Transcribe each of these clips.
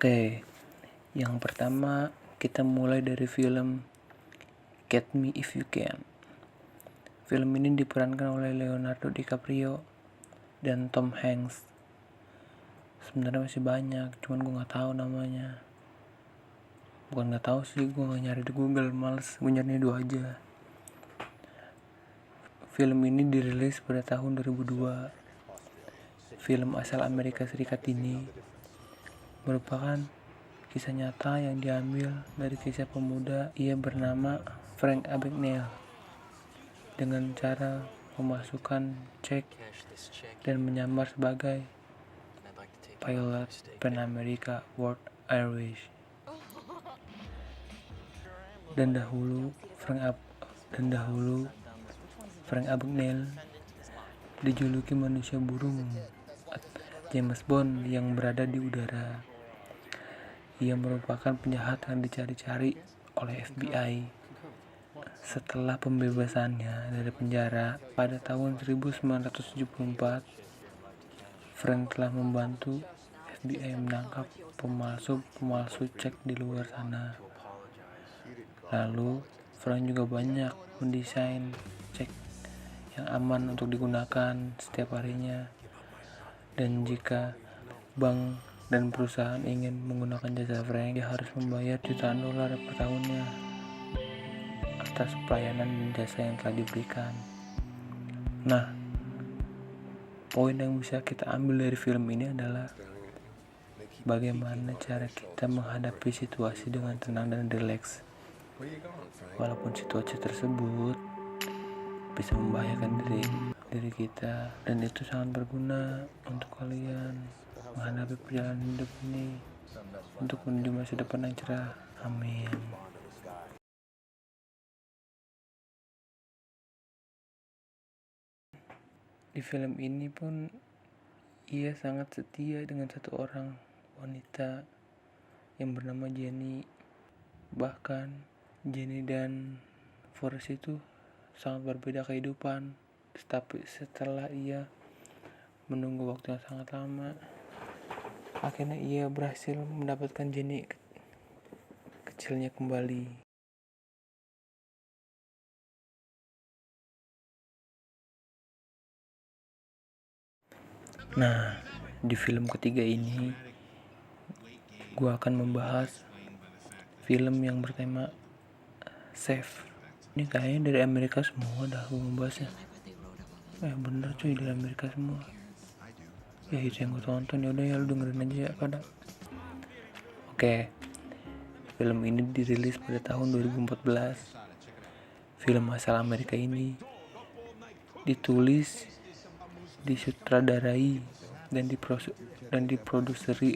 Oke, yang pertama kita mulai dari film Catch Me If You Can. Film ini diperankan oleh Leonardo DiCaprio dan Tom Hanks. Sebenarnya masih banyak, cuman gue nggak tahu namanya. Bukan nggak tahu sih, gue nggak nyari di Google, males, gue nyari 2 aja. Film ini dirilis pada tahun 2002. Film asal Amerika Serikat ini merupakan kisah nyata yang diambil dari kisah pemuda ia bernama Frank Abagnale dengan cara memasukkan cek dan menyamar sebagai pilot Pan America World Airways. Dan dahulu Frank Abagnale dijuluki manusia burung James Bond yang berada di udara. Ia merupakan penjahat yang dicari-cari oleh FBI. Setelah pembebasannya dari penjara pada tahun 1974, Frank telah membantu FBI menangkap pemalsu cek di luar sana. Lalu, Frank juga banyak mendesain cek yang aman untuk digunakan setiap harinya. Dan jika bank dan perusahaan ingin menggunakan jasa Frank, dia harus membayar jutaan dolar per tahunnya atas pelayanan dan jasa yang telah diberikan. Nah, poin yang bisa kita ambil dari film ini adalah bagaimana cara kita menghadapi situasi dengan tenang dan rileks. Walaupun situasi tersebut bisa membahayakan diri kita, dan itu sangat berguna untuk kalian menghadapi perjalanan hidup ini untuk menuju masa depan yang cerah. Amin. Di film ini pun ia sangat setia dengan satu orang wanita yang bernama Jenny. Bahkan Jenny dan Forrest itu sangat berbeda kehidupan. Tetapi setelah ia menunggu waktu yang sangat lama, akhirnya ia berhasil mendapatkan Jenny kecilnya kembali. Nah, di film ketiga ini gue akan membahas film yang bertema Safe. Ini kayaknya dari Amerika semua dah gue membahasnya. Bener cuy, dari Amerika semua. Ya itu yang gue tonton, yaudah ya lu dengerin aja ya pada. Oke, film ini dirilis pada tahun 2014. Film asal Amerika ini ditulis, disutradarai dan diproduseri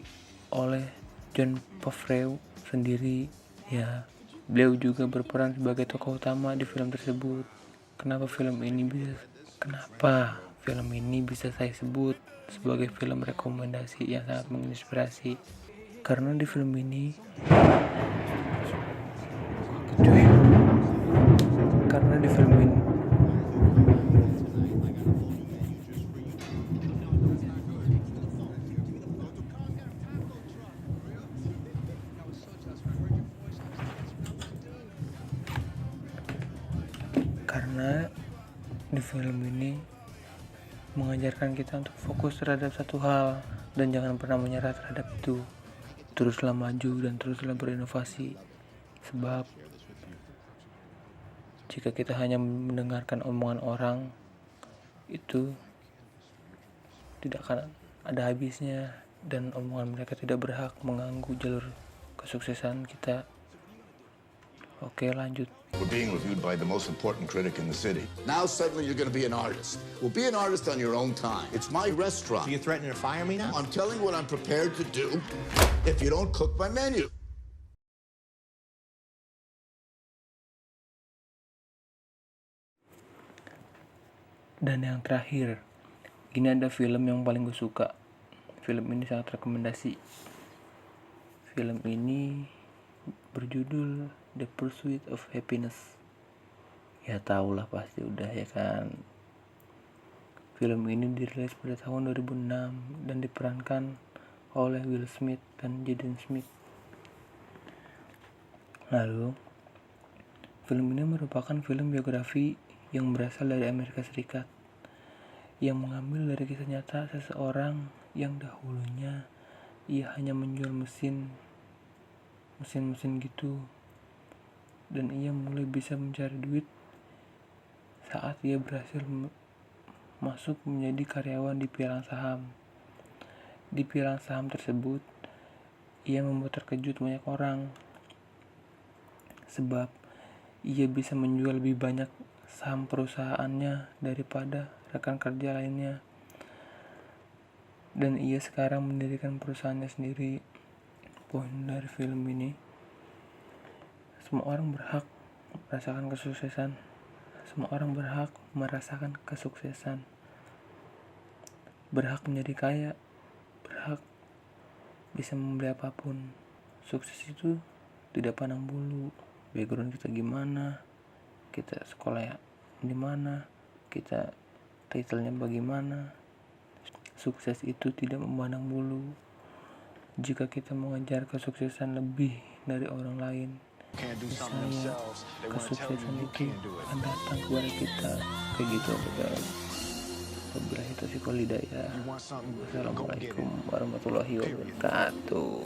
oleh Jon Favreau sendiri. Ya, beliau juga berperan sebagai tokoh utama di film tersebut. Kenapa film ini bisa saya sebut sebagai film rekomendasi yang sangat menginspirasi? Karena di film ini mengajarkan kita untuk fokus terhadap satu hal dan jangan pernah menyerah terhadap itu. Teruslah maju dan teruslah berinovasi, sebab jika kita hanya mendengarkan omongan orang, itu tidak akan ada habisnya, dan omongan mereka tidak berhak mengganggu jalur kesuksesan kita. Oke, lanjut. We're being reviewed by the most important critic in the city. Now suddenly you're going to be an artist. Well, be an artist on your own time. It's my restaurant. So you're threatening to fire me now? I'm telling what I'm prepared to do if you don't cook my menu. Dan yang terakhir, ini ada film yang paling gue suka. Film ini sangat rekomendasi. Film ini berjudul The Pursuit of Happiness. Ya tahulah pasti udah ya kan. Film ini dirilis pada tahun 2006 dan diperankan oleh Will Smith dan Jaden Smith. Lalu, film ini merupakan film biografi yang berasal dari Amerika Serikat, yang mengambil dari kisah nyata seseorang yang dahulunya ia hanya menjual mesin gitu, dan ia mulai bisa mencari duit saat ia berhasil masuk menjadi karyawan di pialang saham. Di pialang saham tersebut, ia membuat terkejut banyak orang, sebab ia bisa menjual lebih banyak saham perusahaannya daripada rekan kerja lainnya. Dan ia sekarang mendirikan perusahaannya sendiri. Poin dari film ini, semua orang berhak merasakan kesuksesan. Semua orang berhak merasakan kesuksesan. Berhak menjadi kaya, berhak bisa membeli apapun. Sukses itu tidak pandang bulu, background kita gimana, kita sekolah di mana, kita titlenya bagaimana. Sukses itu tidak memandang bulu. Jika kita mengejar kesuksesan lebih dari orang lain, misalnya kesuksesan itu akan datang kepada kita kayak gitu. Wabillahi taufiq wal hidayah. Wassalamualaikum warahmatullahi wabarakatuh.